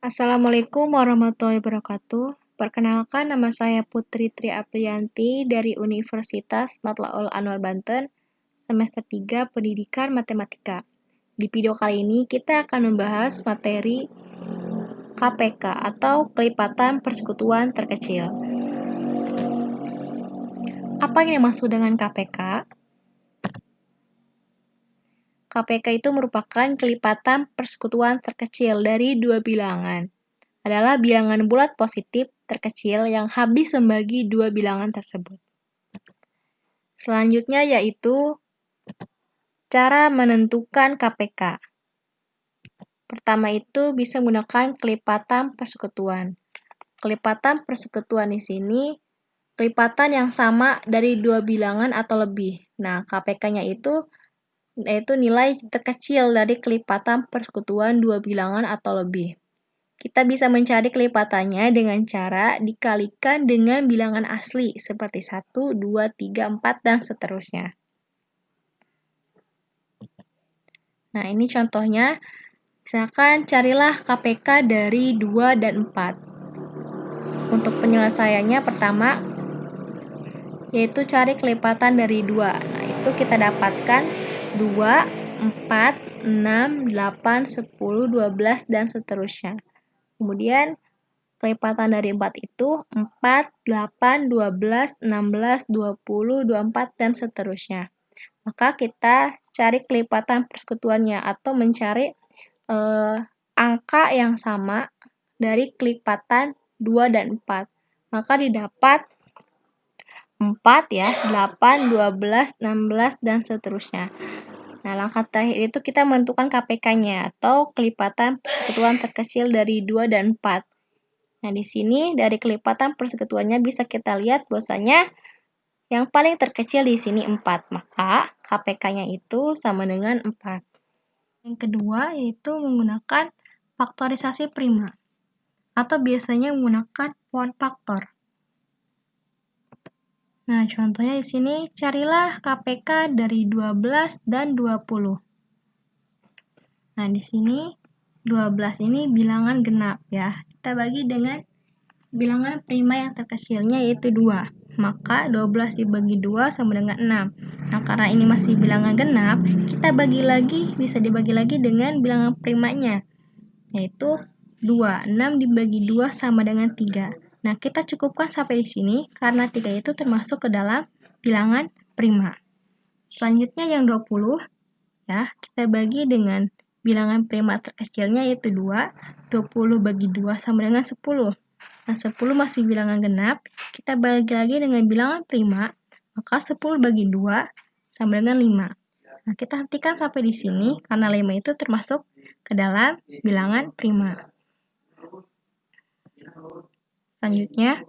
Assalamualaikum warahmatullahi wabarakatuh. Perkenalkan, nama saya Putri Tri Apriyanti dari Universitas Matlaul Anwar Banten, semester 3 Pendidikan Matematika. Di video kali ini kita akan membahas materi KPK atau kelipatan persekutuan terkecil. Apa yang dimaksud dengan KPK? KPK itu merupakan kelipatan persekutuan terkecil dari dua bilangan. Adalah bilangan bulat positif terkecil yang habis membagi dua bilangan tersebut. Selanjutnya yaitu cara menentukan KPK. Pertama itu bisa menggunakan kelipatan persekutuan. Kelipatan persekutuan di sini kelipatan yang sama dari dua bilangan atau lebih. Nah, KPK-nya itu yaitu nilai terkecil dari kelipatan persekutuan dua bilangan atau lebih. Kita bisa mencari kelipatannya dengan cara dikalikan dengan bilangan asli seperti 1, 2, 3, 4, dan seterusnya. Nah, ini contohnya. Misalkan carilah KPK dari 2 dan 4. Untuk penyelesaiannya pertama, yaitu cari kelipatan dari 2. Nah, itu kita dapatkan 2, 4, 6, 8, 10, 12, dan seterusnya. Kemudian, kelipatan dari 4 itu 4, 8, 12, 16, 20, 24, dan seterusnya. Maka kita cari kelipatan persekutuannya atau mencari angka yang sama dari kelipatan 2 dan 4. Maka didapat 4 ya, 8, 12, 16, dan seterusnya. Nah, langkah terakhir itu kita menentukan KPK-nya atau kelipatan persekutuan terkecil dari 2 dan 4. Nah, di sini dari kelipatan persekutuannya bisa kita lihat bahwasanya yang paling terkecil di sini 4, maka KPK-nya itu sama dengan 4. Yang kedua yaitu menggunakan faktorisasi prima, atau biasanya menggunakan poin faktor. Nah, contohnya di sini carilah KPK dari 12 dan 20. Nah, di sini 12 ini bilangan genap ya. Kita bagi dengan bilangan prima yang terkecilnya yaitu 2. Maka 12 dibagi 2 sama dengan 6. Nah, karena ini masih bilangan genap, kita bisa dibagi lagi dengan bilangan primanya, yaitu 2. 6 dibagi 2 sama dengan 3. Nah, kita cukupkan sampai di sini karena 3 itu termasuk ke dalam bilangan prima. Selanjutnya yang 20, ya, kita bagi dengan bilangan prima terkecilnya yaitu 2. 20 bagi 2 sama dengan 10. Nah, 10 masih bilangan genap, kita bagi lagi dengan bilangan prima, maka 10 bagi 2 sama dengan 5. Nah, kita hentikan sampai di sini karena 5 itu termasuk ke dalam bilangan prima. Selanjutnya,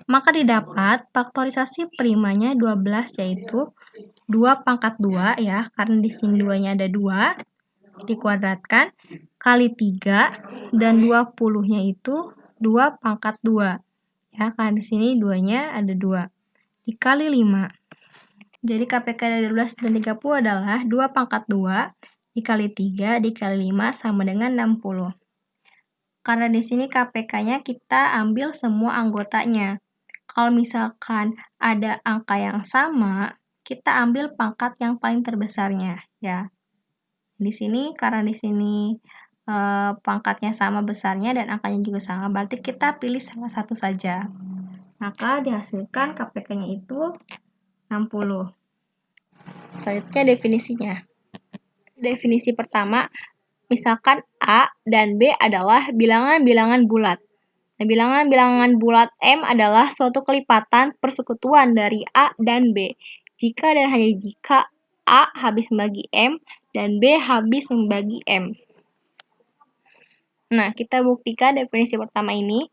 maka didapat faktorisasi primanya 12 yaitu 2 pangkat 2 ya, karena di sini 2-nya ada 2, dikuadratkan, kali 3, dan 20-nya itu 2 pangkat 2. Ya, karena di sini 2-nya ada 2. Dikali 5. Jadi KPK dari 12 dan 30 adalah 2 pangkat 2 dikali 3 dikali 5 sama dengan 60. Karena di sini KPK-nya kita ambil semua anggotanya. Kalau misalkan ada angka yang sama, kita ambil pangkat yang paling terbesarnya ya. Di sini karena di sini pangkatnya sama besarnya dan angkanya juga sama, berarti kita pilih salah satu saja. Maka dihasilkan KPK-nya itu 60. Selanjutnya definisinya. Definisi pertama, misalkan A dan B adalah bilangan-bilangan bulat. Nah, bilangan-bilangan bulat M adalah suatu kelipatan persekutuan dari A dan B. Jika dan hanya jika A habis membagi M dan B habis membagi M. Nah, kita buktikan definisi pertama ini.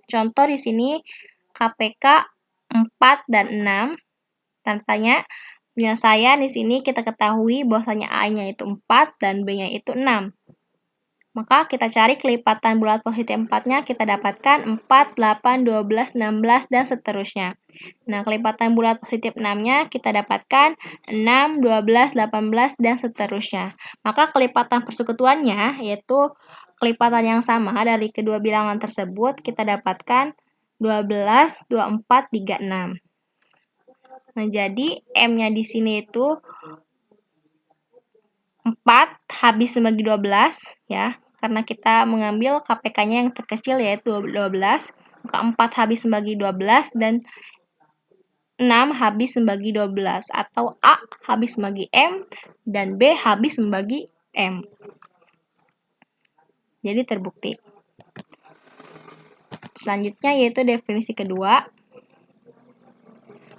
Contoh di sini KPK 4 dan 6. Tandanya penyelesaian di sini kita ketahui bahwasanya A-nya itu 4 dan B-nya itu 6. Maka kita cari kelipatan bulat positif 4-nya, kita dapatkan 4, 8, 12, 16, dan seterusnya. Nah, kelipatan bulat positif 6-nya kita dapatkan 6, 12, 18, dan seterusnya. Maka kelipatan persekutuannya, yaitu kelipatan yang sama dari kedua bilangan tersebut, kita dapatkan 12, 24, 36. Nah, jadi M-nya di sini itu 4 habis membagi 12, ya. Karena kita mengambil KPK-nya yang terkecil yaitu 12, maka 4 habis membagi 12 dan 6 habis membagi 12, atau A habis membagi M dan B habis membagi M. Jadi terbukti. Selanjutnya yaitu definisi kedua.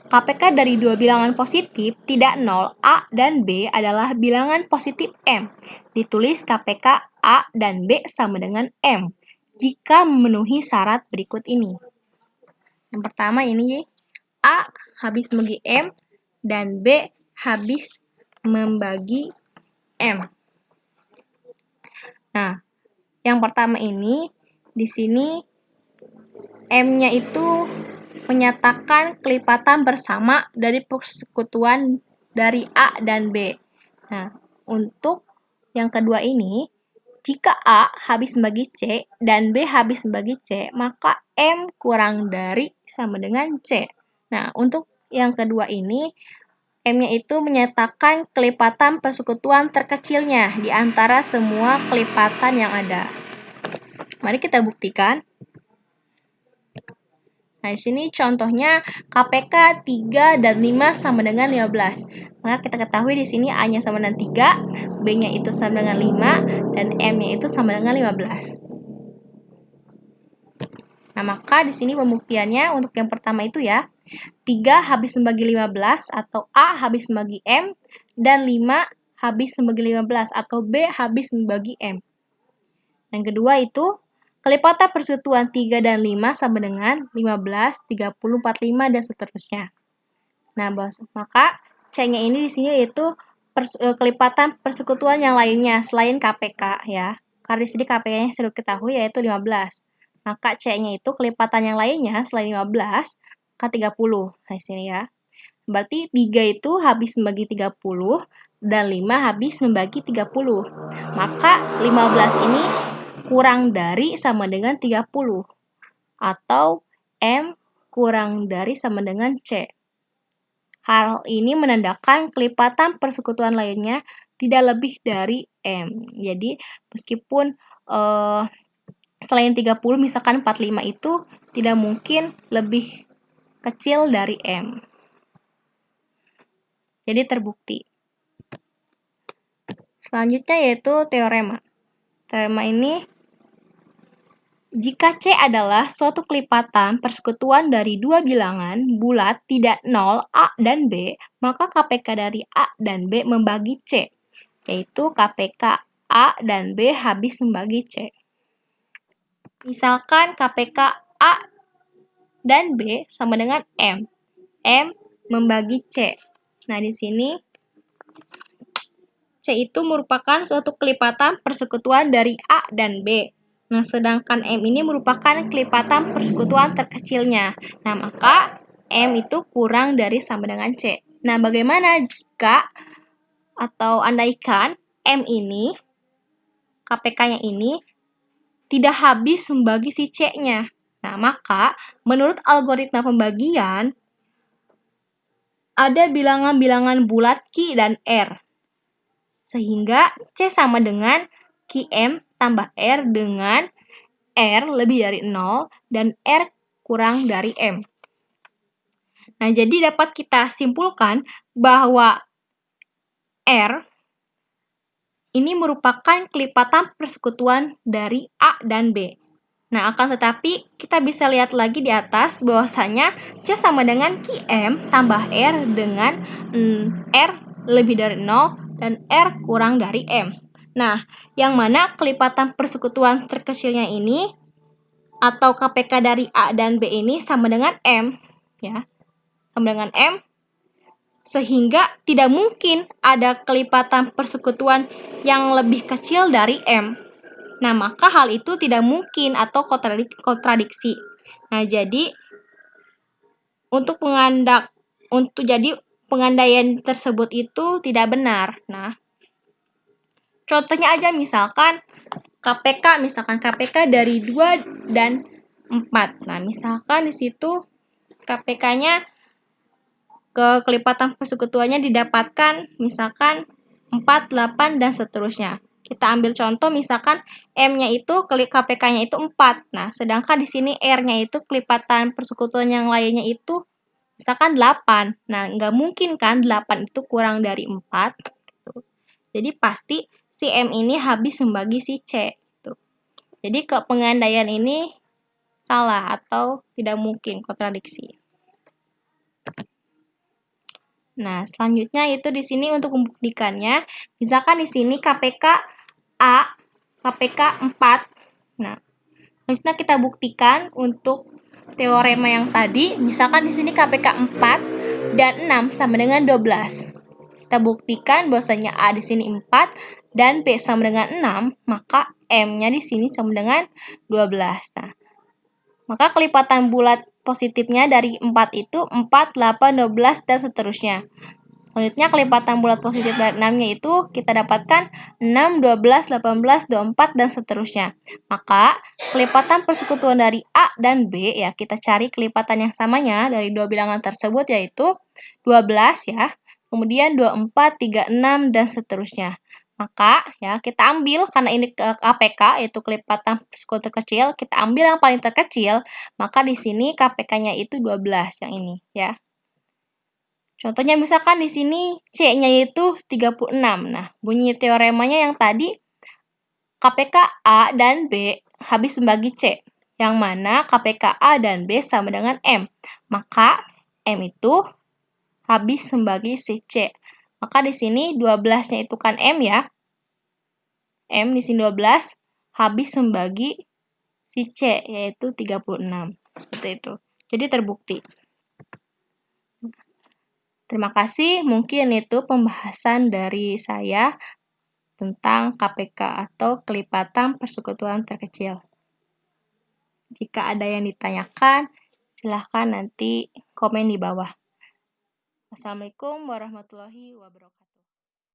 KPK dari dua bilangan positif tidak 0, A dan B adalah bilangan positif M. Ditulis KPK A dan B sama dengan M jika memenuhi syarat berikut ini. Yang pertama ini A habis membagi M dan B habis membagi M. Nah, yang pertama ini di sini M-nya itu menyatakan kelipatan bersama dari persekutuan dari A dan B. Nah, untuk yang kedua ini, jika A habis membagi C dan B habis membagi C, maka M kurang dari sama dengan C. Nah, untuk yang kedua ini, M-nya itu menyatakan kelipatan persekutuan terkecilnya di antara semua kelipatan yang ada. Mari kita buktikan. Nah, di sini contohnya KPK 3 dan 5 sama dengan 15. Maka kita ketahui di sini A-nya sama dengan 3, B-nya itu sama dengan 5, dan M-nya itu sama dengan 15. Nah, maka di sini pembuktiannya untuk yang pertama itu ya, 3 habis membagi 15 atau A habis membagi M, dan 5 habis membagi 15 atau B habis membagi M. Yang kedua itu, kelipatan persekutuan 3 dan 5 sama dengan 15, 30, 45, dan seterusnya. Nah, maka C-nya ini di sini yaitu kelipatan persekutuan yang lainnya selain KPK ya. Karena di sini KPK-nya sudah ketahui yaitu 15. Maka C-nya itu kelipatan yang lainnya selain 15 ke 30. Nah, di sini ya. Berarti 3 itu habis membagi 30 dan 5 habis membagi 30. Maka 15 ini kurang dari sama dengan 30, atau M kurang dari sama dengan C. Hal ini menandakan kelipatan persekutuan lainnya tidak lebih dari M. Jadi, meskipun selain 30, misalkan 45 itu tidak mungkin lebih kecil dari M. Jadi terbukti. Selanjutnya yaitu teorema. Teorema ini, jika C adalah suatu kelipatan persekutuan dari dua bilangan bulat tidak 0, A dan B, maka KPK dari A dan B membagi C, yaitu KPK A dan B habis membagi C. Misalkan KPK A dan B sama dengan M. M membagi C. Nah, di sini C itu merupakan suatu kelipatan persekutuan dari A dan B. Nah, sedangkan M ini merupakan kelipatan persekutuan terkecilnya. Nah, maka M itu kurang dari sama dengan C. Nah, bagaimana jika atau andaikan M ini, KPK-nya ini, tidak habis membagi si C-nya. Nah, maka menurut algoritma pembagian, ada bilangan-bilangan bulat Q dan R. Sehingga C sama dengan QM tambah R dengan R lebih dari 0 dan R kurang dari M. Nah, jadi dapat kita simpulkan bahwa R ini merupakan kelipatan persekutuan dari A dan B. Nah, akan tetapi kita bisa lihat lagi di atas bahwasanya C sama dengan QM tambah R dengan R lebih dari 0 dan R kurang dari M. Nah, yang mana kelipatan persekutuan terkecilnya ini atau KPK dari A dan B ini sama dengan M, ya, sama dengan M, sehingga tidak mungkin ada kelipatan persekutuan yang lebih kecil dari M. Nah, maka hal itu tidak mungkin atau kontradiksi. Nah, jadi pengandaian tersebut itu tidak benar. Nah, contohnya aja misalkan KPK dari 2 dan 4. Nah, misalkan di situ KPK-nya kelipatan persekutuannya didapatkan misalkan 4, 8, dan seterusnya. Kita ambil contoh misalkan M-nya itu KPK-nya itu 4. Nah, sedangkan di sini R-nya itu kelipatan persekutuan yang lainnya itu misalkan 8. Nah, nggak mungkin kan 8 itu kurang dari 4. Gitu. Jadi pasti si M ini habis membagi si C. Gitu. Jadi pengandaian ini salah atau tidak mungkin, kontradiksi. Nah, selanjutnya itu di sini untuk membuktikannya, misalkan di sini KPK A, KPK 4. Nah, selanjutnya kita buktikan untuk teorema yang tadi, misalkan di sini KPK 4 dan 6 sama dengan 12. Kita buktikan bahwasanya A di sini 4 dan B sama dengan 6, maka M-nya di sini sama dengan 12. Nah, maka kelipatan bulat positifnya dari 4 itu 4, 8, 12, dan seterusnya. Selanjutnya kelipatan bulat positif dari 6-nya itu kita dapatkan 6, 12, 18, 24, dan seterusnya. Maka kelipatan persekutuan dari A dan B, ya kita cari kelipatan yang samanya dari dua bilangan tersebut yaitu 12 ya, kemudian 24, 36, dan seterusnya. Maka ya kita ambil, karena ini KPK yaitu kelipatan persekutuan terkecil, kita ambil yang paling terkecil, maka di sini KPK-nya itu 12 yang ini ya. Contohnya misalkan di sini C-nya itu 36. Nah, bunyi teoremanya yang tadi KPK A dan B habis membagi C, yang mana KPK A dan B sama dengan M. Maka M itu habis membagi si C. Maka di sini 12-nya itu kan M ya. M di sini 12 habis membagi si C, yaitu 36. Seperti itu. Jadi terbukti. Terima kasih, mungkin itu pembahasan dari saya tentang KPK atau kelipatan persekutuan terkecil. Jika ada yang ditanyakan, silahkan nanti komen di bawah. Wassalamualaikum warahmatullahi wabarakatuh.